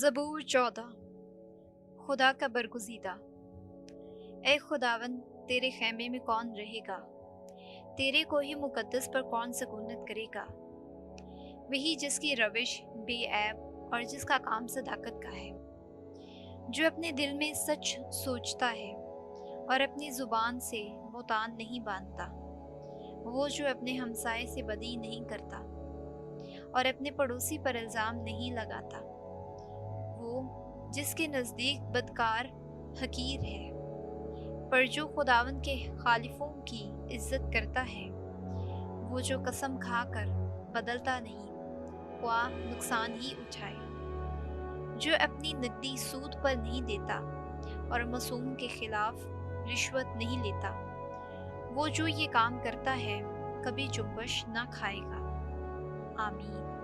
ज़बूर 14। खुदा का बरगुज़ीदा। ए खुदावन, तेरे खैमे में कौन रहेगा? तेरे को ही मुकद्दस पर कौन सकूनत करेगा? वही जिसकी रविश बेऐब और जिसका काम सदाकत का है, जो अपने दिल में सच सोचता है और अपनी ज़ुबान से बुहतान नहीं बांधता। वो जो अपने हमसाये से बदी नहीं करता और अपने पड़ोसी पर इल्ज़ाम नहीं लगाता। वो जिसके नज़दीक बदकार हकीर है, पर जो खुदावन के खालिफों की इज्जत करता है। वो जो कसम खाकर बदलता नहीं, ख्वाह नुकसान ही उठाए, जो अपनी नकदी सूद पर नहीं देता और मासूम के खिलाफ रिश्वत नहीं लेता। वो जो ये काम करता है कभी जुम्बश ना खाएगा। आमीन।